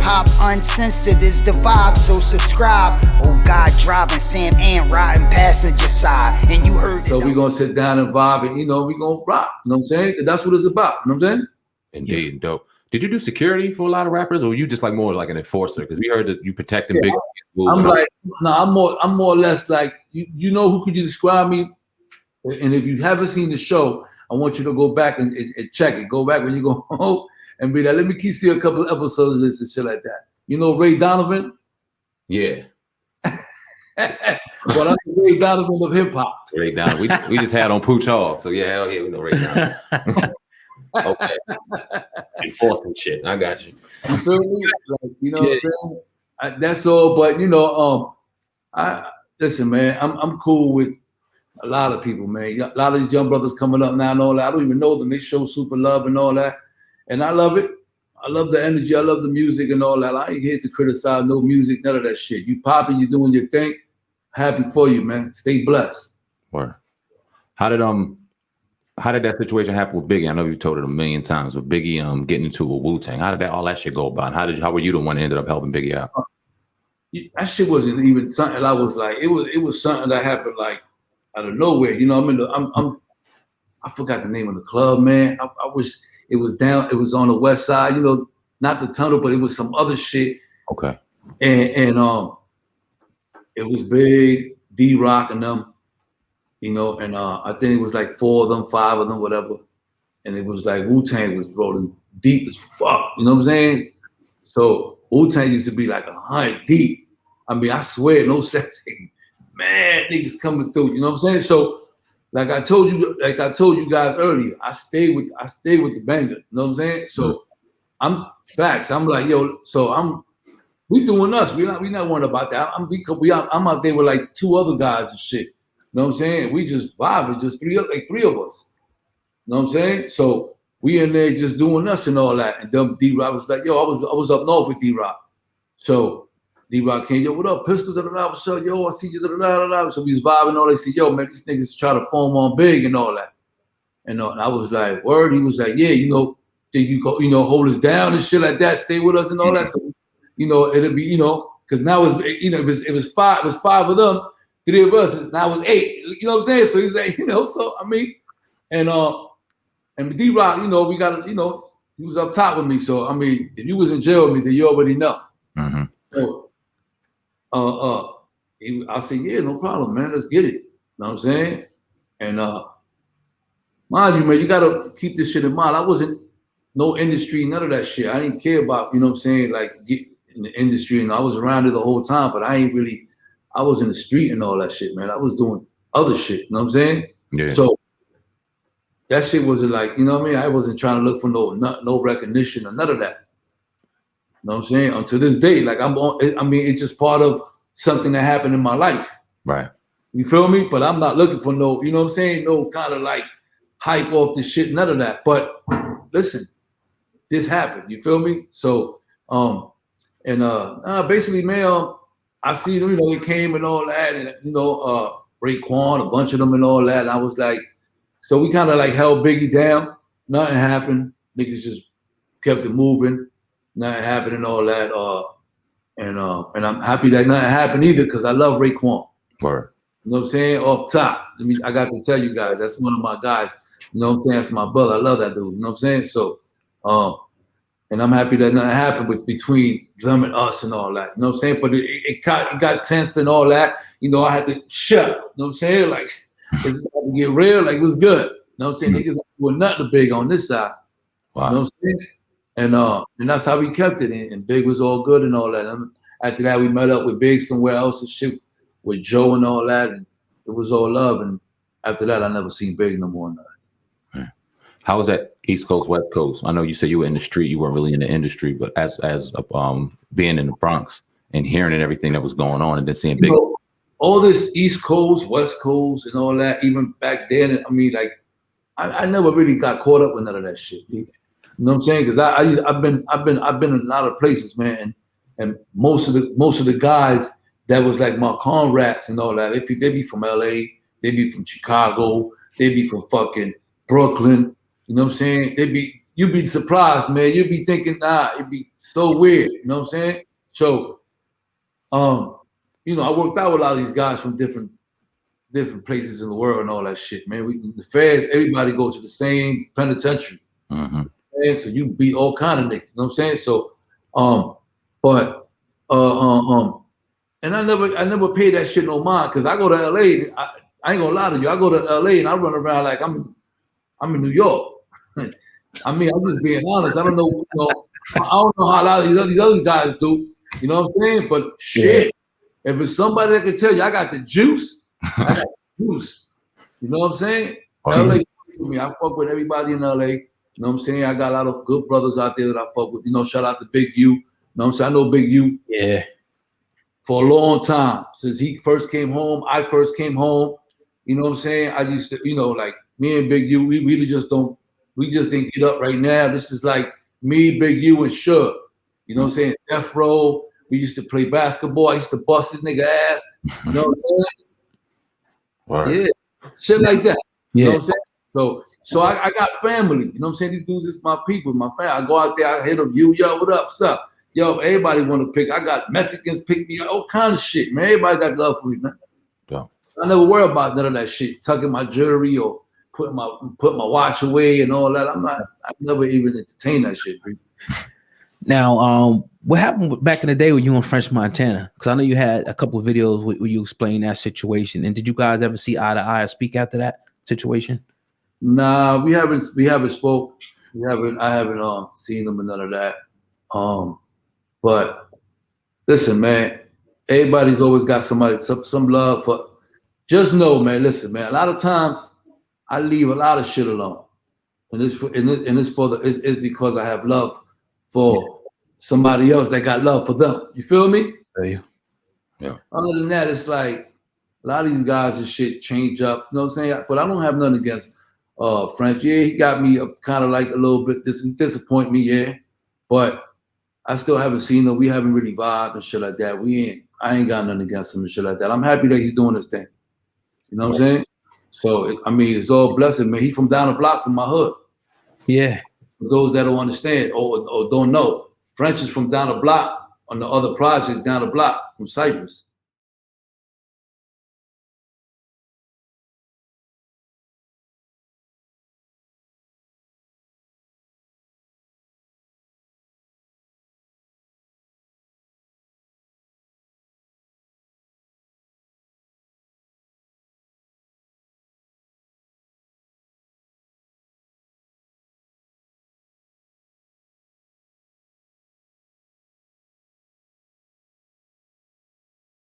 hip-hop uncensored is the vibe, so subscribe. Oh God, driving Sam and riding passenger side. And you heard it. So we're gonna sit down and vibe and, you know, we're gonna rock. You know what I'm saying? That's what it's about. You know what I'm saying? Indeed, dope. Did you do security for a lot of rappers, or were you just like more like an enforcer? Because we heard that you protecting Big. I'm like, no, I'm more or less like, you know, who could you describe me? And if you haven't seen the show, I want you to go back and check it. Go back when you go home and be like, let me keep see a couple of episodes of this and shit like that. You know Ray Donovan? Yeah. Well, I'm the Ray Donovan of hip hop. Ray Donovan. We just had on Pooch Hall, so yeah, hell yeah, we know Ray Donovan. Okay. Enforcing shit. I got you. You feel me? Like, you know what I'm saying? That's all. But you know, I listen, man. I'm cool with a lot of people, man. A lot of these young brothers coming up now and all that. I don't even know them. They show super love and all that, and I love it. I love the energy. I love the music and all that. I ain't here to criticize no music, none of that shit. You popping, you doing your thing. Happy for you, man. Stay blessed. Word. How did that situation happen with Biggie? I know you told it a million times, but Biggie getting into a Wu-Tang. How did all that shit go about? How were you the one that ended up helping Biggie out? That shit wasn't even something I was like. It was something that happened like out of nowhere. You know, I forgot the name of the club, man. I wish it was down. It was on the west side. You know, not the tunnel, but it was some other shit. Okay. And it was Big, D-Rock and them. You know, and I think it was like 4 of them, 5 of them, whatever. And it was like Wu-Tang was rolling deep as fuck. You know what I'm saying? So Wu-Tang used to be like 100 deep. I mean, I swear, no sex, man, niggas coming through. You know what I'm saying? So, like I told you guys earlier, I stayed with the banger. You know what I'm saying? So I'm like, yo. So we doing us. We not worried about that. I'm out there with like 2 other guys and shit. You know what I'm saying? We just vibing, just 3 of us. You know what I'm saying? So we in there just doing us and all that. And then D-Rock was like, yo, I was up north with D-Rock. So D-Rock came, yo, what up, Pistol? What's up? Yo, I see you. So we was vibing and all. They said, yo, man, these niggas try to form on Big and all that. And I was like, word. He was like, yeah, you know, think you go, you know, hold us down and shit like that, stay with us and all that. So, you know, it'll be, you know, because now it's, you know, it was 5 of them. 3 of us, now it's 8. You know what I'm saying? So he's like, you know, so I mean, and D-Rock, you know, we got, you know, he was up top with me. So I mean, if you was in jail with me, then you already know. Mm-hmm. So I said, yeah, no problem, man. Let's get it. You know what I'm saying? And mind you, man, you gotta keep this shit in mind. I wasn't no industry, none of that shit. I didn't care about, you know what I'm saying, like get in the industry, and I was around it the whole time, but I was in the street and all that shit, man. I was doing other shit, you know what I'm saying? Yeah. So that shit wasn't like, you know what I mean? I wasn't trying to look for no recognition or none of that. You know what I'm saying? Until this day, like it's just part of something that happened in my life. Right. You feel me? But I'm not looking for no, you know what I'm saying? No kind of like hype off this shit, none of that. But listen, this happened, you feel me? So, basically, man, I see them, you know, they came and all that, and, you know, Raekwon, a bunch of them and all that. And I was like, so we kind of like held Biggie down. Nothing happened. Niggas just kept it moving. Nothing happened and all that. And I'm happy that nothing happened either, because I love Raekwon. Word. You know what I'm saying? Off top. I got to tell you guys, that's one of my guys. You know what I'm saying? That's my brother. I love that dude. You know what I'm saying? So, and I'm happy that nothing happened between them and us and all that. You know what I'm saying? But it got tense and all that. You know, I had to shut. You know what I'm saying? Like, this is how to get real. Like, it was good. You know what I'm saying? Niggas were nothing big on this side. Wow. You know what I'm saying? And that's how we kept it. And Big was all good and all that. And after that, we met up with Big somewhere else and shit with Joe and all that. And it was all love. And after that, I never seen Big no more. How was that East Coast, West Coast? I know you said you were in the street, you weren't really in the industry, but as being in the Bronx and hearing and everything that was going on and then seeing Big. You know, all this East Coast, West Coast and all that, even back then, I mean, like, I never really got caught up with none of that shit. You know what I'm saying? Because I've been in a lot of places, man, and most of the guys that was like my comrades and all that, they be from LA, they be from Chicago, they be from fucking Brooklyn. You know what I'm saying? They be you'd be surprised, man. You'd be thinking, nah, it'd be so weird. You know what I'm saying? So, you know, I worked out with a lot of these guys from different places in the world and all that shit, man. The feds, everybody goes to the same penitentiary. Mm-hmm. And so you beat all kind of niggas. You know what I'm saying? So, and I never paid that shit no mind because I go to LA. I ain't gonna lie to you. I go to LA and I run around like I'm in New York. I mean, I'm just being honest. I don't know. You know, I don't know how a lot of these other guys do. You know what I'm saying? But shit, if it's somebody that can tell you I got the juice, I got the juice. You know what I'm saying? LA, I fuck with everybody in LA. You know what I'm saying? I got a lot of good brothers out there that I fuck with. You know, shout out to Big U. You know what I'm saying? I know Big U. Yeah. For a long time. Since he first came home, I first came home. You know what I'm saying? I used to, you know, like me and Big U, we just didn't get up right now. This is like me, Big U, and Suge. You know what I'm saying? Death Row. We used to play basketball. I used to bust his nigga ass. You know what I'm saying? Word. Yeah. Shit like that. You Yeah. know what I'm saying? So I got family. You know what I'm saying? These dudes is my people, my family. I go out there, I hit them, yo, what up, what's up? Yo, everybody want to pick. I got Mexicans pick me up, all kind of shit, man. Everybody got love for me, man. Yeah. I never worry about none of that shit, tucking my jewelry or putting my watch away and all that. I never even entertain that shit, bro. Now, what happened back in the day with you and French Montana? Because I know you had a couple of videos where you explained that situation. And did you guys ever see eye to eye or speak after that situation? Nah, we haven't spoke. I haven't seen them and none of that. But listen, man, everybody's always got some love for. Just know, man. Listen, man. A lot of times, I leave a lot of shit alone, and it's because I have love for somebody else that got love for them. You feel me? Yeah. Other than that, it's like a lot of these guys and shit change up. You know what I'm saying? But I don't have nothing against French. Yeah, he got me kind of like a little bit. Disappoint me, yeah, but. I still haven't seen him. We haven't really vibed and shit like that. I ain't got nothing against him and shit like that. I'm happy that he's doing his thing. You know what I'm saying? So, it's all blessing, man. He's from down the block from my hood. Yeah. For those that don't understand or don't know, French is from down the block on the other projects down the block from Cyprus.